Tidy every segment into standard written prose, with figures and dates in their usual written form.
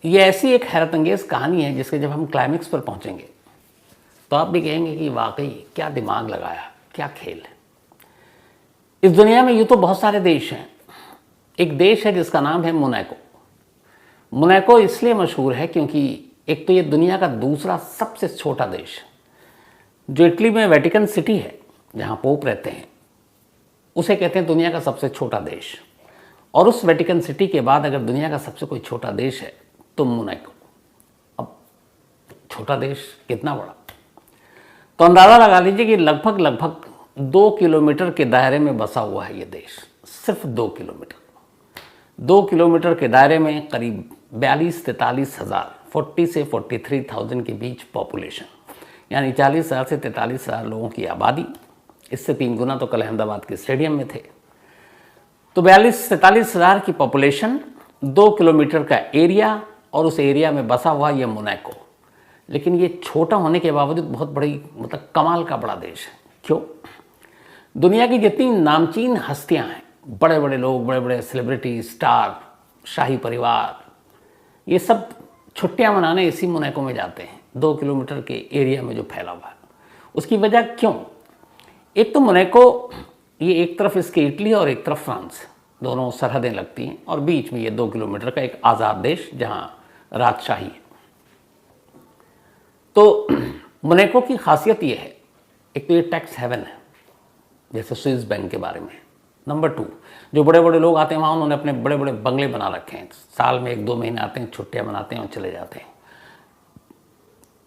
ये ऐसी एक हैरत अंगेज़ कहानी है जिसके जब हम क्लाइमेक्स पर पहुंचेंगे तो आप भी कहेंगे कि वाकई क्या दिमाग लगाया, क्या खेल है। इस दुनिया में यूँ तो बहुत सारे देश हैं। एक देश है जिसका नाम है मोनाको। मोनाको इसलिए मशहूर है क्योंकि एक तो ये दुनिया का दूसरा सबसे छोटा देश, जो इटली में वेटिकन सिटी है जहाँ पोप रहते हैं, उसे कहते हैं दुनिया का सबसे छोटा देश। और उस वेटिकन सिटी के बाद अगर दुनिया का सबसे कोई छोटा देश है तो मोनाको। अब छोटा देश कितना बड़ा, तो अंदाज़ा लगा लीजिए कि लगभग 2 किलोमीटर के दायरे में बसा हुआ है ये देश। सिर्फ 2 किलोमीटर। 2 किलोमीटर के दायरे में करीब 42-43 हज़ार 40 से 43,000 के बीच पॉपुलेशन, यानी 40,000 से 43,000 लोगों की आबादी। इससे 3 गुना तो कल अहमदाबाद के स्टेडियम में थे। तो 42-43 हज़ार की पॉपुलेशन, 2 किलोमीटर का एरिया, और उस एरिया में बसा हुआ ये मोनाको। लेकिन ये छोटा होने के बावजूद बहुत बड़ी कमाल का बड़ा देश है। क्यों? दुनिया की जितनी नामचीन हस्तियां हैं, बड़े बड़े लोग, बड़े बड़े सेलिब्रिटी, स्टार, शाही परिवार, ये सब छुट्टियां मनाने इसी मोनाको में जाते हैं, 2 किलोमीटर के एरिया में जो फैला हुआ है। उसकी वजह क्यों? एक तो मोनाको, ये एक तरफ इसके इटली और एक तरफ फ्रांस, दोनों सरहदें लगती हैं, और बीच में ये 2 किलोमीटर का एक आज़ाद देश जहाँ राजशाही है। तो मोनाको की खासियत ये है, एक तो ये टैक्स हेवन है, जैसे स्विस बैंक के बारे में। नंबर 2, जो बड़े बड़े लोग आते हैं वहाँ, उन्होंने अपने बड़े बड़े बंगले बना रखे हैं। साल में 1-2 महीने आते हैं, छुट्टियाँ मनाते हैं और चले जाते हैं।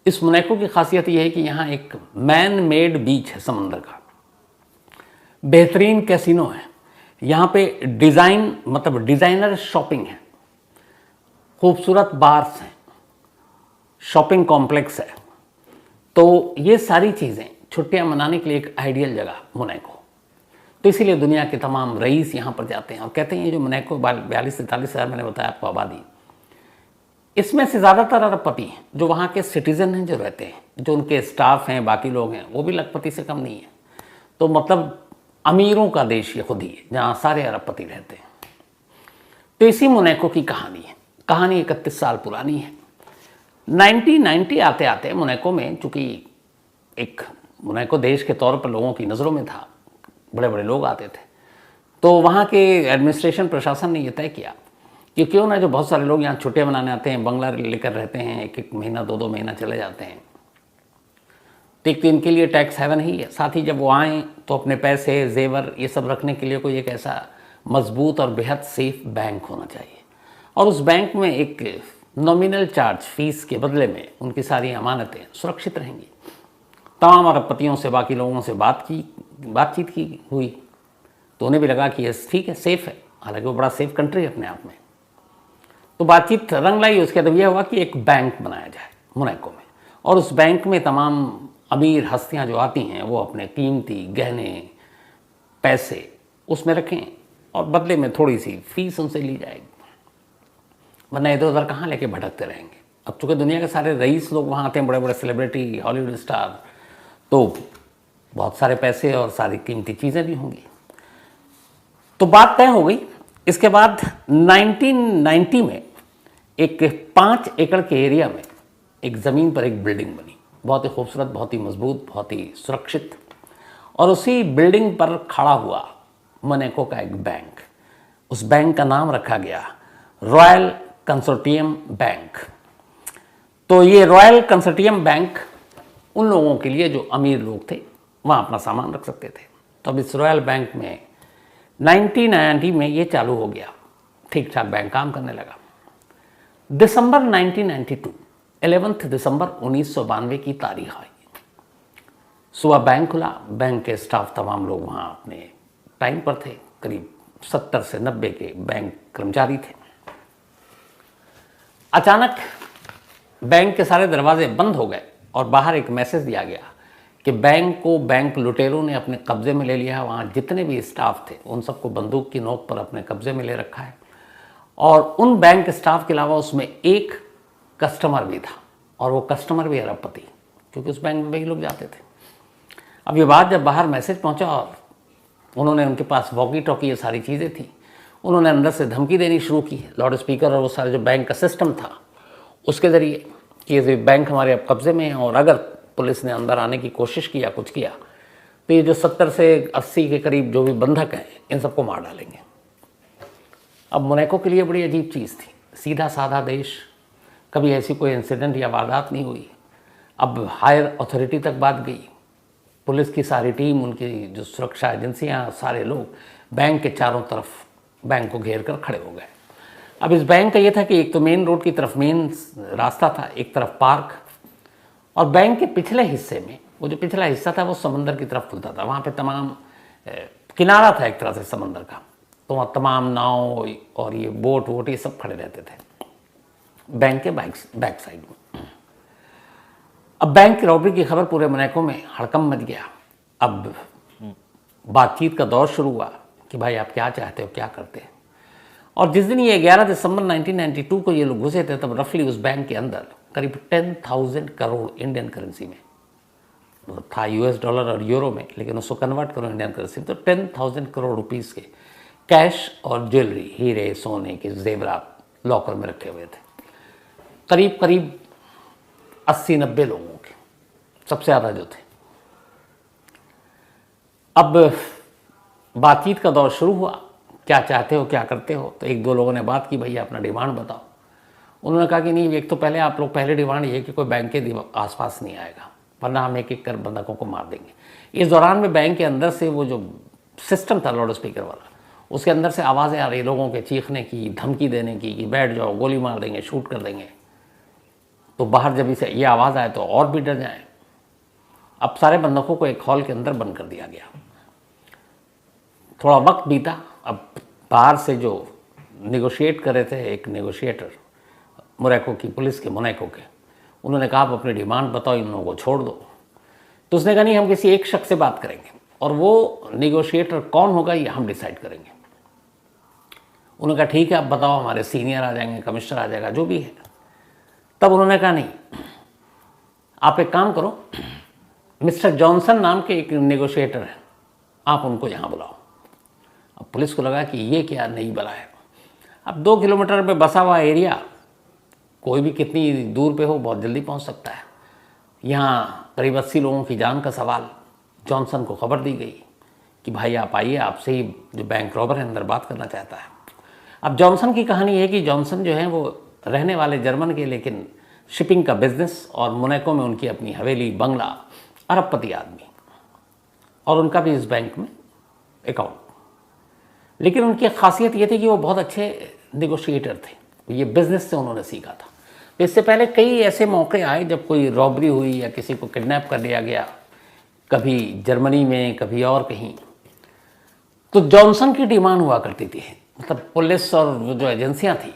इस मोनाको की खासियत ये है कि यहाँ एक मैन मेड बीच है समंदर का, बेहतरीन कैसीनो है, यहाँ पे डिज़ाइनर शॉपिंग है, खूबसूरत बार्स हैं, शॉपिंग कॉम्प्लेक्स है। तो ये सारी चीज़ें छुट्टियां मनाने के लिए एक आइडियल जगह मोनाको। तो इसीलिए दुनिया के तमाम रईस यहाँ पर जाते हैं और कहते हैं ये जो मोनाको 42-43 हज़ार मैंने बताया आपको आबादी, इसमें से ज़्यादातर अरबपति हैं, जो वहाँ के सिटीज़न हैं, जो रहते हैं, जो उनके स्टाफ हैं, बाकी लोग हैं, वो भी लखपति से कम नहीं है। तो मतलब अमीरों का देश ये खुद ही है, जहाँ सारे अरबपति रहते हैं। तो इसी मोनाको की कहानी है। कहानी 31 साल पुरानी है। 1990 आते आते मोनाको में, चूँकि एक मोनाको देश के तौर पर लोगों की नज़रों में था, बड़े बड़े लोग आते थे, तो वहाँ के एडमिनिस्ट्रेशन, प्रशासन ने यह तय किया कि क्यों ना, जो बहुत सारे लोग यहाँ छुट्टियाँ मनाने आते हैं, बंगला लेकर रहते हैं, 1-1 महीना 2-2 महीना चले जाते हैं, तो एक तो इनके लिए टैक्स हेवन ही है। साथ ही जब वो आएँ तो अपने पैसे, जेवर, ये सब रखने के लिए कोई एक ऐसा मजबूत और बेहद सेफ बैंक होना चाहिए। और उस बैंक में एक नॉमिनल चार्ज फीस के बदले में उनकी सारी अमानतें सुरक्षित रहेंगी। तमाम अरबपतियों से, बाकी लोगों से बातचीत की हुई, तो उन्हें भी लगा कि ये ठीक है, सेफ़ है। हालांकि वो बड़ा सेफ कंट्री है अपने आप में। तो बातचीत रंग लाई। उसके बाद यह हुआ कि एक बैंक बनाया जाए मोनाको में, और उस बैंक में तमाम अमीर हस्तियां जो आती हैं वो अपने कीमती गहने, पैसे उसमें रखें और बदले में थोड़ी सी फीस उनसे ली जाएगी, वरना इधर उधर कहाँ लेके भटकते रहेंगे। अब चूँकि दुनिया के सारे रईस लोग वहाँ आते हैं, बड़े बड़े सेलिब्रिटी, हॉलीवुड स्टार, तो बहुत सारे पैसे और सारी कीमती चीज़ें भी होंगी। तो बात तय हो गई। इसके बाद 1990 में एक 5 एकड़ के एरिया में एक ज़मीन पर एक बिल्डिंग बनी, बहुत ही खूबसूरत, बहुत ही मजबूत, बहुत ही सुरक्षित। और उसी बिल्डिंग पर खड़ा हुआ मोनाको का एक बैंक। उस बैंक का नाम रखा गया रॉयल कंसोर्टियम बैंक। तो ये रॉयल कंसोर्टियम बैंक उन लोगों के लिए जो अमीर लोग थे, वहाँ अपना सामान रख सकते थे। तो अब इस रॉयल बैंक में 1990 में ये चालू हो गया, ठीक ठाक बैंक काम करने लगा। दिसंबर 1992, 11 दिसंबर 1992 की तारीख आई। सुबह बैंक खुला, बैंक के स्टाफ तमाम लोग वहाँ अपने टाइम पर थे, करीब 70 से 90 के बैंक कर्मचारी थे। अचानक बैंक के सारे दरवाजे बंद हो गए और बाहर एक मैसेज दिया गया कि बैंक को बैंक लुटेरों ने अपने कब्जे में ले लिया है। वहाँ जितने भी स्टाफ थे उन सबको बंदूक की नोक पर अपने कब्जे में ले रखा है, और उन बैंक स्टाफ के अलावा उसमें एक कस्टमर भी था, और वो कस्टमर भी अरबपति, क्योंकि उस बैंक में वही लोग जाते थे। अब ये बात जब बाहर मैसेज पहुँचा और उन्होंने, उनके पास वॉकी टॉकी ये सारी चीज़ें थी, उन्होंने अंदर से धमकी देनी शुरू की। लाउड स्पीकर और वो सारे जो बैंक का सिस्टम था उसके ज़रिए कि ये बैंक हमारे अब कब्ज़े में है और अगर पुलिस ने अंदर आने की कोशिश किया, कुछ किया, तो ये जो 70 से 80 के करीब जो भी बंधक हैं, इन सबको मार डालेंगे। अब मोनाको के लिए बड़ी अजीब चीज़ थी, सीधा साधा देश, कभी ऐसी कोई इंसिडेंट या वारदात नहीं हुई। अब हायर अथॉरिटी तक बात गई, पुलिस की सारी टीम, उनकी जो सुरक्षा एजेंसियां, सारे लोग बैंक के चारों तरफ बैंक को घेर कर खड़े हो गए। अब इस बैंक का ये था कि एक तो मेन रोड की तरफ मेन रास्ता था, एक तरफ पार्क, और बैंक के पिछले हिस्से में, वो जो पिछला हिस्सा था वो समंदर की तरफ खुलता था। वहाँ पे तमाम किनारा था एक तरह से समंदर का, तो वहाँ तमाम नाव और ये बोट वोट ये सब खड़े रहते थे बैंक के बैक साइड में। अब बैंक की रॉबरी की खबर पूरे मोनाको में हड़कंप मच गया। अब बातचीत का दौर शुरू हुआ कि भाई आप क्या चाहते हो, क्या करते हैं। और जिस दिन ये 11 दिसंबर 1992 को ये लोग घुसे थे, तब रफली उस बैंक के अंदर करीब 10,000 करोड़ इंडियन करेंसी में था, US डॉलर और यूरो में, लेकिन उसको कन्वर्ट करो इंडियन करेंसी में तो 10,000 करोड़ रुपीस के कैश और ज्वेलरी, हीरे सोने के जेवरात लॉकर में रखे हुए थे। करीब करीब 80-90 लोगों के, सबसे ज़्यादा जो थे। अब बातचीत का दौर शुरू हुआ, क्या चाहते हो, क्या करते हो। तो एक दो लोगों ने बात की, भैया अपना डिमांड बताओ। उन्होंने कहा कि नहीं, एक तो पहले आप लोग, पहले डिमांड ये कि कोई बैंक के आसपास नहीं आएगा, वरना हम एक एक कर बंधकों को मार देंगे। इस दौरान में बैंक के अंदर से वो जो सिस्टम था लाउड स्पीकर वाला, उसके अंदर से आवाज़ें आ रही लोगों के चीखने की, धमकी देने की कि बैठ जाओ, गोली मार देंगे, शूट कर देंगे। तो बाहर जब इसे ये आवाज़ आए तो और भी डर जाए। अब सारे बंधकों को एक हॉल के अंदर बंद कर दिया गया। थोड़ा वक्त बीता। अब बाहर से जो नेगोशिएट कर रहे थे, एक नेगोशिएटर मोनाको की पुलिस के, मोनाको के, उन्होंने कहा आप अपनी डिमांड बताओ, इन लोगों को छोड़ दो। तो उसने कहा नहीं, हम किसी एक शख्स से बात करेंगे और वो नेगोशिएटर कौन होगा ये हम डिसाइड करेंगे। उन्होंने कहा ठीक है, आप बताओ, हमारे सीनियर आ जाएंगे, कमिश्नर आ जाएगा, जो भी है। तब उन्होंने कहा नहीं, आप एक काम करो, मिस्टर जॉनसन नाम के एक नेगोशिएटर हैं, आप उनको यहाँ बुलाओ। अब पुलिस को लगा कि ये क्या नई बला है। अब 2 किलोमीटर पे बसा हुआ एरिया, कोई भी कितनी दूर पे हो बहुत जल्दी पहुंच सकता है। यहाँ करीब 80 लोगों की जान का सवाल। जॉनसन को खबर दी गई कि भाई आप आइए, आपसे ही जो बैंक रॉबर है अंदर बात करना चाहता है। अब जॉनसन की कहानी है कि जॉनसन जो है वो रहने वाले जर्मन के, लेकिन शिपिंग का बिजनेस और मोनाको में उनकी अपनी हवेली, बंगला, अरबपति आदमी, और उनका भी इस बैंक में अकाउंट। लेकिन उनकी खासियत ये थी कि वो बहुत अच्छे नेगोशिएटर थे, ये बिजनेस से उन्होंने सीखा था। तो इससे पहले कई ऐसे मौके आए जब कोई रॉबरी हुई या किसी को किडनैप कर लिया गया, कभी जर्मनी में, कभी और कहीं। तो जॉनसन की डिमांड हुआ करती थी, मतलब पुलिस और वो जो एजेंसियां थी,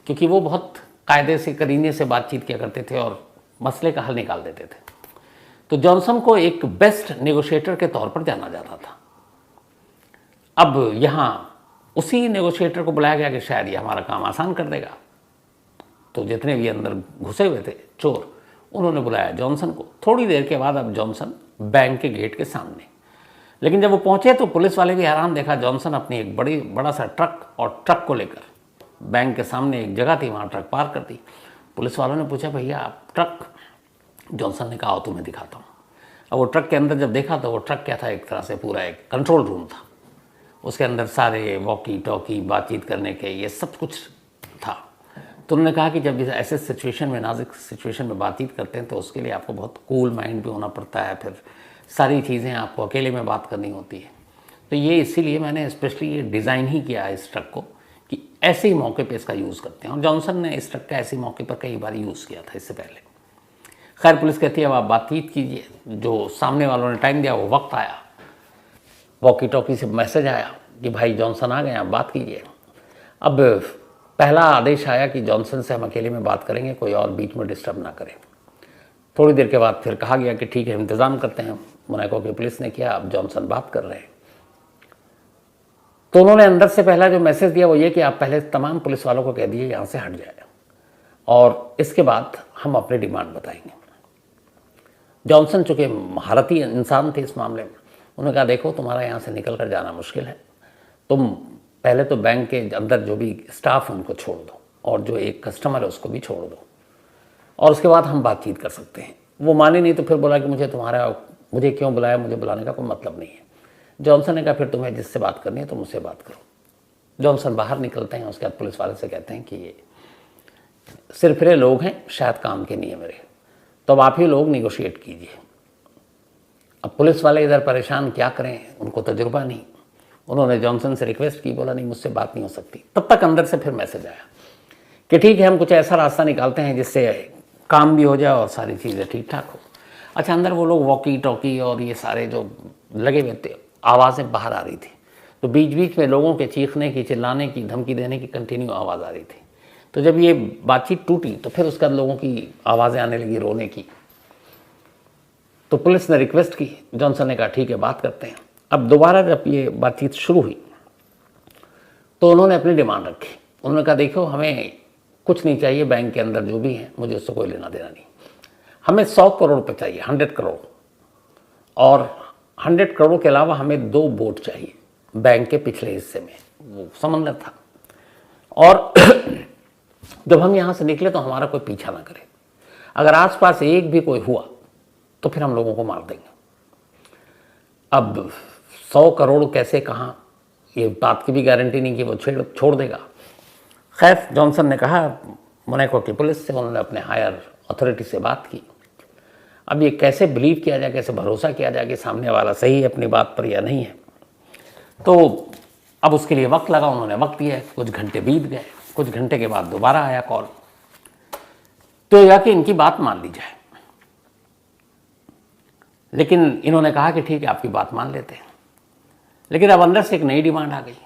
क्योंकि वो बहुत कायदे से, करीने से बातचीत किया करते थे और मसले का हल निकाल देते थे। तो जॉनसन को एक बेस्ट नेगोशिएटर के तौर पर जाना जाता था। अब यहाँ उसी नेगोशिएटर को बुलाया गया कि शायद ये हमारा काम आसान कर देगा। तो जितने भी अंदर घुसे हुए थे चोर, उन्होंने बुलाया जॉनसन को। थोड़ी देर के बाद अब जॉनसन बैंक के गेट के सामने, लेकिन जब वो पहुंचे तो पुलिस वाले भी हैरान, देखा जॉनसन अपनी एक बड़ा सा ट्रक, और ट्रक को लेकर बैंक के सामने एक जगह थी, वहाँ ट्रक पार्क कर दी। पुलिस वालों ने पूछा भैया आप ट्रक? जॉनसन ने कहा आओ तुम्हें दिखाता हूँ। अब वो ट्रक के अंदर जब देखा तो वो ट्रक क्या था, एक तरह से पूरा एक कंट्रोल रूम था। उसके अंदर सारे वॉकी टॉकी, बातचीत करने के, ये सब कुछ था। तो उन्होंने कहा कि जब ऐसे सिचुएशन में, नाजुक सिचुएशन में बातचीत करते हैं तो उसके लिए आपको बहुत कूल माइंड भी होना पड़ता है, फिर सारी चीज़ें आपको अकेले में बात करनी होती है। तो ये इसीलिए मैंने स्पेशली ये डिज़ाइन ही किया है इस ट्रक को कि ऐसे ही मौके पे इसका यूज़ करते हैं। और जॉनसन ने इस ट्रक का ऐसे मौके पर कई बार यूज़ किया था इससे पहले। खैर पुलिस कहती है अब आप बातचीत कीजिए। जो सामने वालों ने टाइम दिया वो वक्त आया, वॉकी टॉकी से मैसेज आया कि भाई जॉनसन आ गए, आप बात कीजिए। अब पहला आदेश आया कि जॉनसन से हम अकेले में बात करेंगे, कोई और बीच में डिस्टर्ब ना करें। थोड़ी देर के बाद फिर कहा गया कि ठीक है इंतज़ाम करते हैं। मोनाको की पुलिस ने किया, अब जॉनसन बात कर रहे हैं। तो उन्होंने अंदर से पहला जो मैसेज दिया वो ये कि आप पहले तमाम पुलिस वालों को कह दिए यहाँ से हट जाए और इसके बाद हम अपनी डिमांड बताएंगे। जॉनसन चूँकि महारती इंसान थे इस मामले में, उन्होंने कहा देखो तुम्हारा यहाँ से निकल कर जाना मुश्किल है, तुम पहले तो बैंक के अंदर जो भी स्टाफ है उनको छोड़ दो और जो एक कस्टमर है उसको भी छोड़ दो। और उसके बाद हम बातचीत कर सकते हैं। वो माने नहीं तो फिर बोला कि मुझे क्यों बुलाया, मुझे बुलाने का कोई मतलब नहीं है। जॉनसन ने कहा फिर तुम्हें जिससे बात करनी है तो मुझसे बात करो। जॉनसन बाहर निकलते हैं, उसके बाद पुलिस वाले से कहते हैं कि ये सिरफिरे लोग हैं, शायद काम के नहीं है मेरे, तो अब आप ही लोग निगोशिएट कीजिए। अब पुलिस वाले इधर परेशान, क्या करें, उनको तजुर्बा नहीं। उन्होंने जॉनसन से रिक्वेस्ट की, बोला नहीं मुझसे बात नहीं हो सकती। तब तक अंदर से फिर मैसेज आया कि ठीक है हम कुछ ऐसा रास्ता निकालते हैं जिससे काम भी हो जाए और सारी चीज़ें ठीक ठाक हो। अच्छा, अंदर वो लोग वॉकी टॉकी और ये सारे जो लगे हुए थे, आवाज़ें बाहर आ रही थी, तो बीच बीच में लोगों के चीखने की, चिल्लाने की, धमकी देने की कंटिन्यू आवाज़ आ रही थी। तो जब ये बातचीत टूटी तो फिर उसके बाद लोगों की आवाज़ें आने लगी, रोने की। तो पुलिस ने रिक्वेस्ट की, जॉनसन ने कहा ठीक है बात करते हैं। अब दोबारा जब ये बातचीत शुरू हुई तो उन्होंने अपनी डिमांड रखी। उन्होंने कहा देखो हमें कुछ नहीं चाहिए, बैंक के अंदर जो भी है मुझे उससे कोई लेना देना नहीं, हमें 100 करोड़ रुपये चाहिए, 100 करोड़, और 100 करोड़ के अलावा हमें 2 बोट चाहिए बैंक के पिछले हिस्से में, वो समंदर था, और जब हम यहाँ से निकले तो हमारा कोई पीछा ना करे, अगर आसपास एक भी कोई हुआ तो फिर हम लोगों को मार देंगे। अब 100 करोड़ कैसे, कहाँ, ये बात की भी गारंटी नहीं कि वो छोड़ देगा। खैर जॉनसन ने कहा मोनाको की पुलिस से, उन्होंने अपने हायर अथॉरिटी से बात की। अब ये कैसे बिलीव किया जाए, कैसे भरोसा किया जाए कि सामने वाला सही है अपनी बात पर या नहीं है। तो अब उसके लिए वक्त लगा, उन्होंने वक्त दिया, कुछ घंटे बीत गए। कुछ घंटे के बाद दोबारा आया कॉल, तो या कि इनकी बात मान ली जाए। लेकिन इन्होंने कहा कि ठीक है आपकी बात मान लेते हैं। लेकिन अब अंदर से एक नई डिमांड आ गई।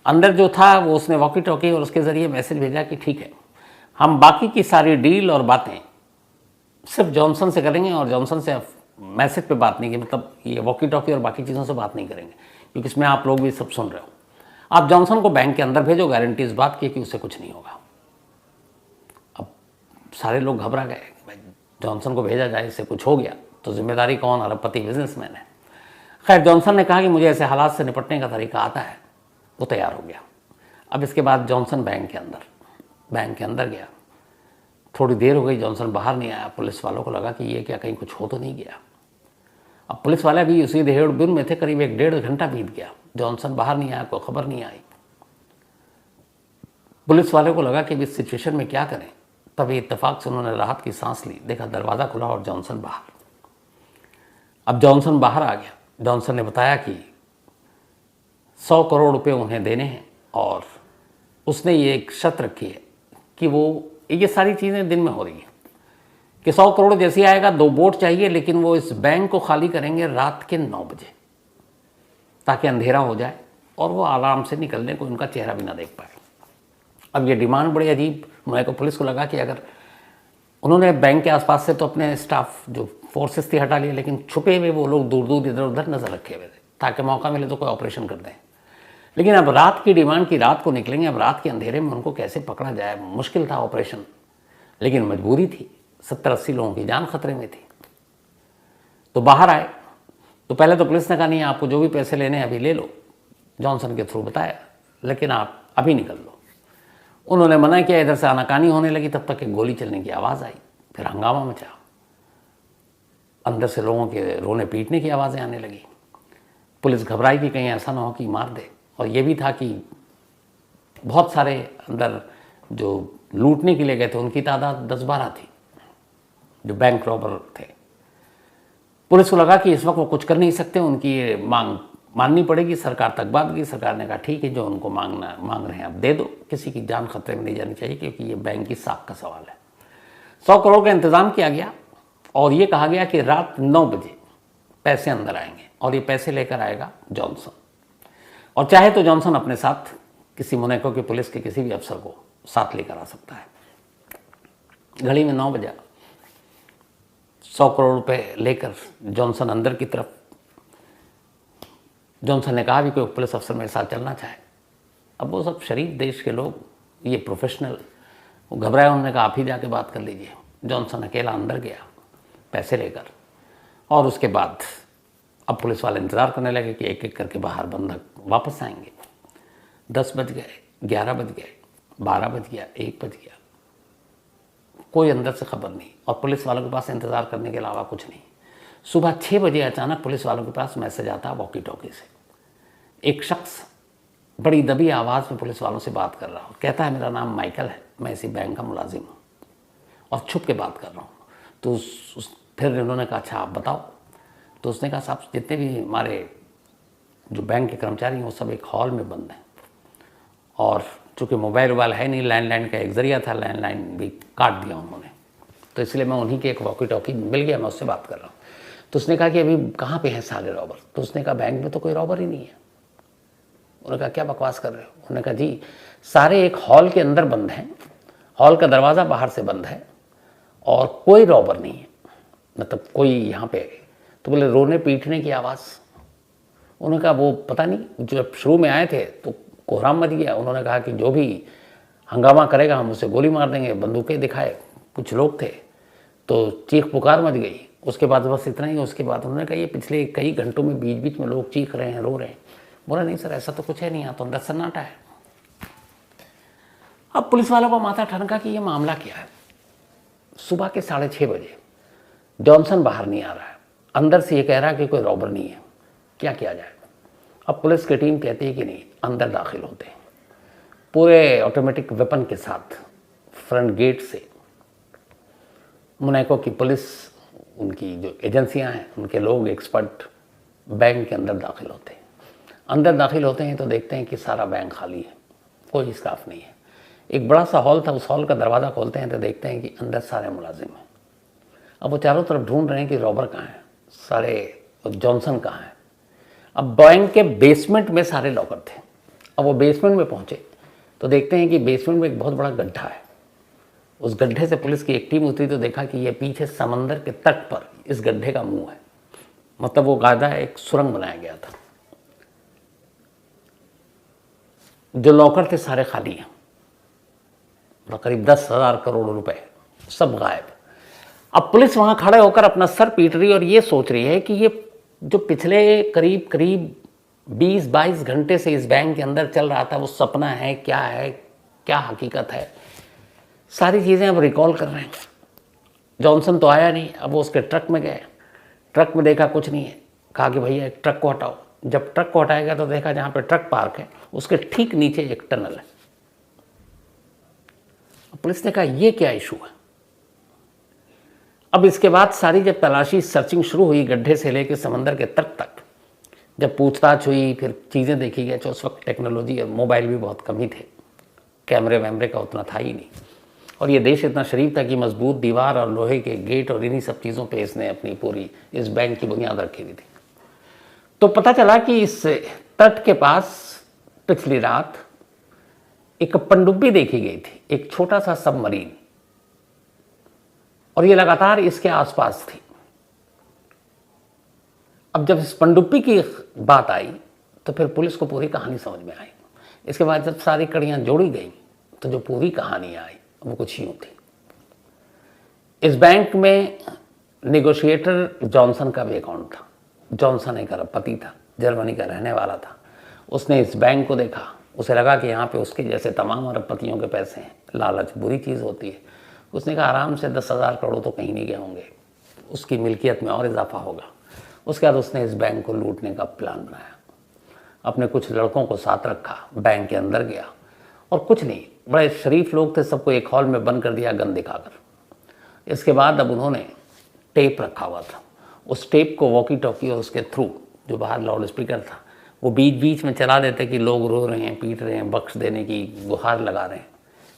अंदर जो था वो उसने वॉकी टॉकी और उसके ज़रिए मैसेज भेजा कि ठीक है हम बाकी की सारी डील और बातें सिर्फ जॉनसन से करेंगे, और जॉनसन से मैसेज पे बात नहीं की, मतलब ये वॉकी टॉकी और बाकी चीज़ों से बात नहीं करेंगे, क्योंकि इसमें आप लोग भी सब सुन रहे हो। आप जॉनसन को बैंक के अंदर भेजो, गारंटी इस बात की कि उससे कुछ नहीं होगा। अब सारे लोग घबरा गए, भाई जॉनसन को भेजा जाए, इससे कुछ हो गया तो जिम्मेदारी कौन, अरबपति बिजनेसमैन है। खैर जॉनसन ने कहा कि मुझे ऐसे हालात से निपटने का तरीका आता है, वो तैयार हो गया। अब इसके बाद जॉनसन बैंक के अंदर गया। थोड़ी देर हो गई, जॉनसन बाहर नहीं आया। पुलिस वालों को लगा कि ये क्या कहीं कुछ हो तो नहीं गया। अब पुलिस वाले भी उसी देहड़बुन में थे, करीब 1-1.5 घंटा बीत गया, जॉनसन बाहर नहीं आया, कोई खबर नहीं आई। पुलिस वाले को लगा कि इस सिचुएशन में क्या करें। तभी इत्तेफाक से उन्होंने राहत की सांस ली, देखा दरवाज़ा खुला और जॉनसन बाहर। अब जॉनसन बाहर आ गया। जॉनसन ने बताया कि 100 करोड़ रुपए उन्हें देने हैं, और उसने ये एक शर्त रखी है कि वो ये सारी चीज़ें दिन में हो रही हैं कि 100 करोड़ जैसे आएगा 2 बोट चाहिए, लेकिन वो इस बैंक को खाली करेंगे रात के 9 बजे, ताकि अंधेरा हो जाए और वो आराम से निकलने को उनका चेहरा भी ना देख पाए। अब ये डिमांड बड़ी अजीब, मुझे को पुलिस को लगा कि अगर उन्होंने बैंक के आसपास से तो अपने स्टाफ जो फोर्सेस थी हटा लिए, लेकिन छुपे हुए वो लोग दूर दूर इधर उधर नजर रखे हुए थे, ताकि मौका मिले तो कोई ऑपरेशन कर दें। लेकिन अब रात की डिमांड की, रात को निकलेंगे, अब रात के अंधेरे में उनको कैसे पकड़ा जाए, मुश्किल था ऑपरेशन, लेकिन मजबूरी थी, 70-80 लोगों की जान खतरे में थी। तो बाहर आए तो पहले तो पुलिस ने कहा नहीं आपको जो भी पैसे लेने हैं अभी ले लो, जॉनसन के थ्रू बताया, लेकिन आप अभी निकल लो। उन्होंने मना किया, इधर से आनाकानी होने लगी, तब तक एक गोली चलने की आवाज़ आई, फिर हंगामा मचा, अंदर से लोगों के रोने पीटने की आवाज़ें आने लगी। पुलिस घबराई कि कहीं ऐसा ना हो कि मार दे, और ये भी था कि बहुत सारे अंदर जो लूटने के लिए गए थे उनकी तादाद 10-12 थी, जो बैंक रॉबर थे। पुलिस को लगा कि इस वक्त वो कुछ कर नहीं सकते, उनकी मांग माननी पड़ेगी। सरकार तक बात की, सरकार ने कहा ठीक है जो उनको मांग रहे हैं अब दे दो, किसी की जान खतरे में नहीं जानी चाहिए, क्योंकि ये बैंक की साख का सवाल है। 100 करोड़ का इंतज़ाम किया गया, और ये कहा गया कि रात 9 बजे पैसे अंदर आएंगे, और ये पैसे लेकर आएगा जॉनसन, और चाहे तो जॉनसन अपने साथ किसी मोनाको की पुलिस के किसी भी अफसर को साथ लेकर आ सकता है। घड़ी में 9 बजा, 100 करोड़ रुपए लेकर जॉनसन अंदर की तरफ। जॉनसन ने कहा भी कोई पुलिस अफसर मेरे साथ चलना चाहे। अब वो सब शरीफ देश के लोग, ये प्रोफेशनल, वो घबराए, उन्होंने कहा आप ही जाके बात कर लीजिए। जॉनसन अकेला अंदर गया पैसे लेकर, और उसके बाद अब पुलिस वाले इंतज़ार करने लगे कि एक एक करके बाहर बंधक वापस आएंगे। 10 बज गए, 11 बज गए, 12 बज गया, 1 बज गया, कोई अंदर से खबर नहीं और पुलिस वालों के पास इंतज़ार करने के अलावा कुछ नहीं। सुबह 6 बजे अचानक पुलिस वालों के पास मैसेज आता वॉकी टॉकी से। एक शख्स बड़ी दबी आवाज़ में पुलिस वालों से बात कर रहा हूँ, कहता है मेरा नाम माइकल है, मैं इसी बैंक का मुलाजिम हूँ और छुप के बात कर रहा हूँ। तो फिर उन्होंने कहा अच्छा आप बताओ। तो उसने कहा साहब जितने भी हमारे जो बैंक के कर्मचारी हैं वो सब एक हॉल में बंद हैं और चूँकि मोबाइल वोबाइल है नहीं, लैंडलाइन का एक ज़रिया था, लैंडलाइन भी काट दिया उन्होंने, तो इसलिए मैं उन्हीं के एक वॉकी टॉकी मिल गया, मैं उससे बात कर रहा हूँ। तो उसने कहा कि अभी कहाँ पे हैं सारे रॉबर? तो उसने कहा बैंक में तो कोई रॉबर ही नहीं है। उन्होंने कहा क्या बकवास कर रहे हो? उन्होंने कहा जी सारे एक हॉल के अंदर बंद हैं, हॉल का दरवाज़ा बाहर से बंद है और कोई रॉबर नहीं है, मतलब कोई यहाँ पे। तो बोले रोने पीटने की आवाज़। उन्होंने कहा वो पता नहीं, जब शुरू में आए थे तो कोहराम मच गया। उन्होंने कहा कि जो भी हंगामा करेगा हम उसे गोली मार देंगे, बंदूकें दिखाए, कुछ लोग थे तो चीख पुकार मच गई। उसके बाद बस इतना ही। उसके बाद उन्होंने कहा ये पिछले कई घंटों में बीच बीच में लोग चीख रहे हैं, रो रहे हैं। बोला नहीं सर ऐसा तो कुछ है नहीं, यहाँ तो अंदर सन्नाटा है। अब पुलिस वालों को माथा ठनका कि ये मामला क्या है। सुबह के 6:30 बजे जॉनसन बाहर नहीं आ रहा है, अंदर से ये कह रहा है कि कोई रॉबर नहीं है, क्या किया जाए। अब पुलिस की टीम कहती है कि नहीं, अंदर दाखिल होते हैं पूरे ऑटोमेटिक वेपन के साथ फ्रंट गेट से। मोनाको की पुलिस, उनकी जो एजेंसियां हैं, उनके लोग एक्सपर्ट बैंक के अंदर दाखिल होते हैं। अंदर दाखिल होते हैं तो देखते हैं कि सारा बैंक खाली है, कोई स्टाफ नहीं है। एक बड़ा सा हॉल था, उस हॉल का दरवाज़ा खोलते हैं तो देखते हैं कि अंदर सारे मुलाजिम हैं। अब वो चारों तरफ ढूंढ रहे हैं कि रॉबर कहाँ है, सारे जॉनसन कहाँ है। अब बैंक के बेसमेंट में सारे लॉकर थे। अब वो बेसमेंट में पहुँचे तो देखते हैं कि बेसमेंट में एक बहुत बड़ा गड्ढा है। उस गड्ढे से पुलिस की एक टीम उतरी तो देखा कि ये पीछे समंदर के तट पर इस गड्ढे का मुंह है, मतलब वो गादा एक सुरंग बनाया गया था। जो लॉकर थे सारे खाली हैं, करीब 10,000 करोड़ रुपए सब गायब। अब पुलिस वहां खड़े होकर अपना सर पीट रही और ये सोच रही है कि ये जो पिछले करीब करीब 20-22 घंटे से इस बैंक के अंदर चल रहा था वो सपना है, क्या हकीकत है। सारी चीज़ें अब रिकॉल कर रहे हैं। जॉनसन तो आया नहीं। अब वो उसके ट्रक में गए, ट्रक में देखा कुछ नहीं है, कहा कि भैया एक ट्रक को हटाओ। जब ट्रक को हटाएगा तो देखा जहाँ पे ट्रक पार्क है उसके ठीक नीचे एक टनल है। पुलिस ने कहा ये क्या इशू है। अब इसके बाद सारी जब तलाशी सर्चिंग शुरू हुई गड्ढे से लेकर समंदर के तट तक, जब पूछताछ हुई, फिर चीज़ें देखी गई। तो उस वक्त टेक्नोलॉजी और मोबाइल भी बहुत कम ही थे, कैमरे वैमरे का उतना था ही नहीं। और ये देश इतना शरीफ था कि मजबूत दीवार और लोहे के गेट और इन्हीं सब चीज़ों पे इसने अपनी पूरी इस बैंक की बुनियाद रखी हुई थी। तो पता चला कि इस तट के पास पिछली रात एक पनडुब्बी देखी गई थी, एक छोटा सा सबमरीन, और ये लगातार इसके आसपास थी। अब जब इस पनडुब्बी की बात आई तो फिर पुलिस को पूरी कहानी समझ में आई। इसके बाद जब सारी कड़ियां जोड़ी गई तो जो पूरी कहानी आई वो कुछ यूं थी। इस बैंक में नेगोशिएटर जॉनसन का भी अकाउंट था। जॉनसन एक अरबपति था, जर्मनी का रहने वाला था। उसने इस बैंक को देखा, उसे लगा कि यहाँ पे उसके जैसे तमाम अरबपतियों के पैसे हैं। लालच बुरी चीज़ होती है। उसने कहा आराम से 10,000 करोड़ तो कहीं नहीं गए होंगे, उसकी मिल्कियत में और इजाफा होगा। उसके बाद उसने इस बैंक को लूटने का प्लान बनाया। अपने कुछ लड़कों को साथ रखा, बैंक के अंदर गया और कुछ नहीं, बड़े शरीफ लोग थे, सबको एक हॉल में बंद कर दिया गन दिखाकर। इसके बाद अब उन्होंने टेप रखा हुआ था, उस टेप को वॉकी टॉकी और उसके थ्रू जो बाहर लाउड स्पीकर था वो बीच बीच में चला देते कि लोग रो रहे हैं, पीट रहे हैं, बख्श देने की गुहार लगा रहे हैं।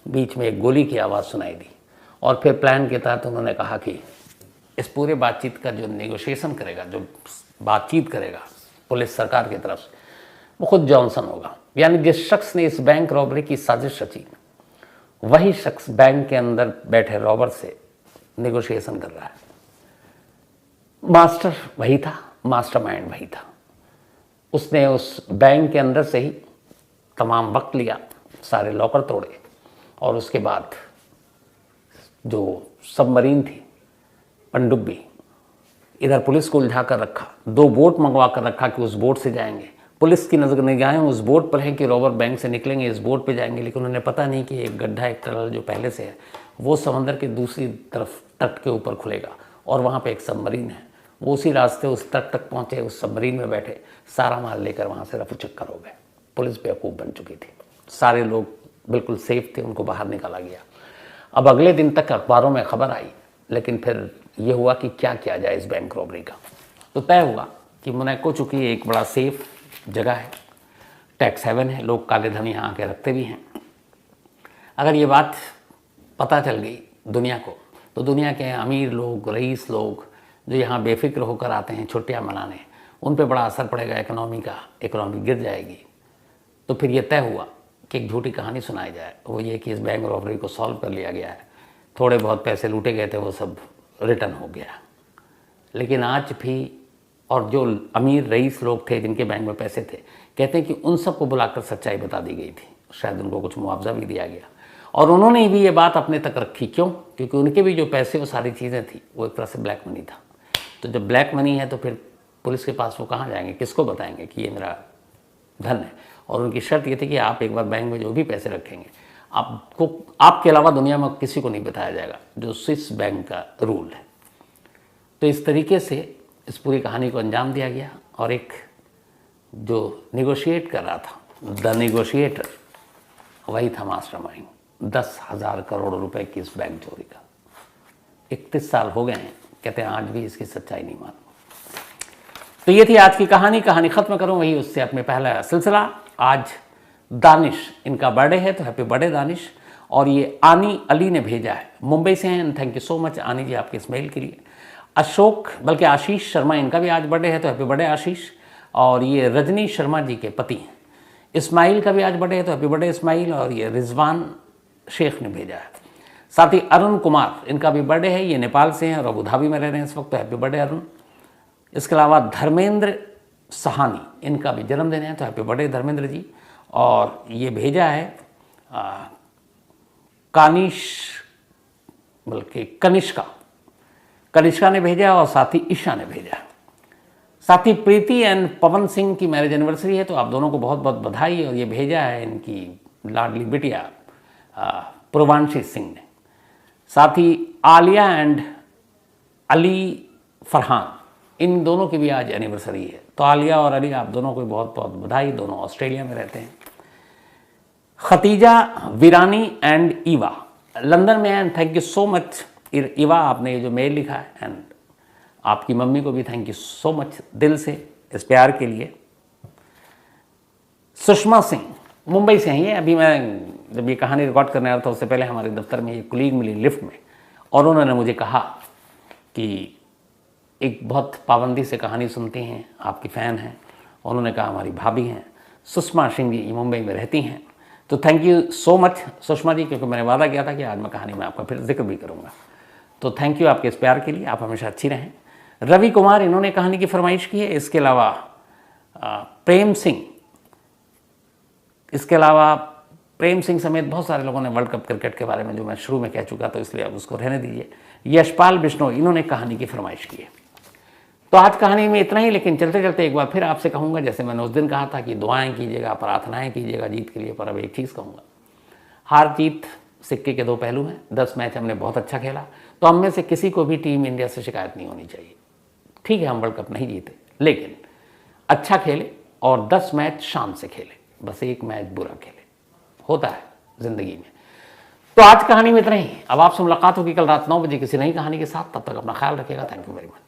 बीच में एक गोली की आवाज़ सुनाई दी और फिर प्लान के तहत उन्होंने कहा कि इस पूरे बातचीत का जो नेगोशिएशन करेगा, जो बातचीत करेगा पुलिस सरकार की तरफ से, वो खुद जॉनसन होगा। यानी जिस शख्स ने इस बैंक रॉबरी की साजिश रची वही शख्स बैंक के अंदर बैठे रॉबर से नेगोशिएशन कर रहा है। मास्टर वही था, मास्टरमाइंड वही था। उसने उस बैंक के अंदर से ही तमाम वक्त लिया, सारे लॉकर तोड़े और उसके बाद जो सबमरीन थी पनडुब्बी, इधर पुलिस को उलझा कर रखा, 2 बोट मंगवा कर रखा कि उस बोट से जाएंगे, पुलिस की नजर निगाहें उस बोट पर हैं कि रॉबर बैंक से निकलेंगे, इस बोट पे जाएंगे, लेकिन उन्हें पता नहीं कि एक गड्ढा, एक टनल जो पहले से है वो समंदर के दूसरी तरफ तट के ऊपर खुलेगा और वहाँ पे एक सबमरीन है। वो उसी रास्ते उस तट तक पहुँचे, उस सबमरीन में बैठे, सारा माल लेकर वहाँ से रफू चक्कर हो गए। पुलिस बेवकूफ़ बन चुकी थी, सारे लोग बिल्कुल सेफ थे, उनको बाहर निकाला गया। अब अगले दिन तक अखबारों में खबर आई, लेकिन फिर ये हुआ कि क्या किया जाए इस बैंक रॉबरी का। तो तय हुआ कि मोनाको चूँकि एक बड़ा सेफ जगह है, टैक्स हेवन है, लोग काले धन यहाँ आके रखते भी हैं, अगर ये बात पता चल गई दुनिया को, तो दुनिया के अमीर लोग, रईस लोग जो यहाँ बेफिक्र होकर आते हैं छुट्टियाँ मनाने, उन पे बड़ा असर पड़ेगा इकोनॉमी गिर जाएगी। तो फिर ये तय हुआ कि एक झूठी कहानी सुनाई जाए, वो ये कि इस बैंक रॉबरी को सॉल्व कर लिया गया है, थोड़े बहुत पैसे लूटे गए थे वो सब रिटर्न हो गया। लेकिन आज भी, और जो अमीर रईस लोग थे जिनके बैंक में पैसे थे, कहते हैं कि उन सबको बुलाकर सच्चाई बता दी गई थी, शायद उनको कुछ मुआवजा भी दिया गया, और उन्होंने भी ये बात अपने तक रखी। क्यों? क्योंकि उनके भी जो पैसे और सारी चीज़ें थी वो एक तरह से ब्लैक मनी था। तो जब ब्लैक मनी है तो फिर पुलिस के पास वो कहाँ जाएंगे, किसको बताएंगे कि ये मेरा धन है। और उनकी शर्त ये थी कि आप एक बार बैंक में जो भी पैसे रखेंगे, आपको, आपके अलावा दुनिया में किसी को नहीं बताया जाएगा, जो स्विस बैंक का रूल है। तो इस तरीके से इस पूरी कहानी को अंजाम दिया गया, और एक जो निगोशिएट कर रहा था, द निगोशिएटर, वही था मास्टरमाइंड। 10,000 करोड़ रुपए की इस बैंक चोरी का 31 साल हो गए हैं, कहते हैं आज भी इसकी सच्चाई नहीं मालूम। तो ये थी आज की कहानी ख़त्म करूँ वही उससे अपने पहला सिलसिला। आज दानिश, इनका बर्थडे है, तो हैप्पी बर्थडे दानिश। और ये आनी अली ने भेजा है, मुंबई से हैं, थैंक यू सो मच आनी जी आपके इस मेल के लिए। अशोक, बल्कि आशीष शर्मा, इनका भी आज बर्थडे है, तो हैप्पी बर्थडे आशीष। और ये रजनी शर्मा जी के पति हैं। इस्माइल का भी आज बर्थडे है, तो हैप्पी बर्थडे इस्माइल। और ये रिजवान शेख ने भेजा है। साथ ही अरुण कुमार, इनका भी बर्थडे है, ये नेपाल से हैं और अबू धाबी में रह रहे हैं इस वक्त, तो हैप्पी बर्थडे अरुण। इसके अलावा धर्मेंद्र सहानी, इनका भी जन्मदिन है, तो हैप्पी बर्थडे धर्मेंद्र जी। और ये भेजा है कनिष्का ने भेजा, और साथ ही ईशा ने भेजा। साथ ही प्रीति एंड पवन सिंह की मैरिज एनिवर्सरी है, तो आप दोनों को बहुत बहुत बधाई। और ये भेजा है इनकी लाडली बिटिया पूर्वांशी सिंह ने। साथ ही आलिया एंड अली फरहान, इन दोनों की भी आज एनिवर्सरी है, तो आलिया और अली आप दोनों को बहुत बहुत बधाई, दोनों ऑस्ट्रेलिया में रहते हैं। Khadija, Virani and Eva London में हैं, thank you so much Eva, आपने ये जो मेल लिखा है, एंड आपकी मम्मी को भी थैंक यू सो मच दिल से इस प्यार के लिए। सुषमा सिंह मुंबई से हैं ये। अभी मैं जब ये कहानी रिकॉर्ड करने आ रहा था, उससे पहले हमारे दफ्तर में ये कुलीग मिली लिफ्ट में, और उन्होंने मुझे कहा कि एक बहुत पाबंदी से कहानी सुनती हैं, आपकी फ़ैन हैं। उन्होंने कहा हमारी भाभी हैं सुषमा सिंह जी, मुंबई में रहती हैं। तो thank you so much Sushma ji, क्योंकि मैंने वादा किया था कि आज मैं कहानी में आपका फिर जिक्र भी करूँगा। तो थैंक यू आपके इस प्यार के लिए, आप हमेशा अच्छी रहें। रवि कुमार, इन्होंने कहानी की फरमाइश की है। इसके अलावा प्रेम सिंह, प्रेम सिंह समेत बहुत सारे लोगों ने वर्ल्ड कप क्रिकेट के बारे में, जो मैं शुरू में कह चुका, तो इसलिए अब उसको रहने दीजिए। यशपाल बिश्नोई, इन्होंने कहानी की फरमाइश की है। तो आज कहानी में इतना ही, लेकिन चलते चलते एक बार फिर आपसे कहूँगा, जैसे मैंने उस दिन कहा था कि दुआएं कीजिएगा, प्रार्थनाएं कीजिएगा जीत के लिए, पर अब एक चीज़ कहूँगा, हार जीत सिक्के के दो पहलू हैं। 10 मैच हमने बहुत अच्छा खेला, तो हम में से किसी को भी टीम इंडिया से शिकायत नहीं होनी चाहिए। ठीक है, हम वर्ल्ड कप नहीं जीते, लेकिन अच्छा खेले और 10 मैच शान से खेले, बस एक मैच बुरा खेले, होता है ज़िंदगी में। तो आज कहानी में इतना ही। अब आपसे मुलाकात होगी कल रात 9 बजे किसी नई कहानी के साथ। तब तक अपना ख्याल रखिएगा। Thank you very much.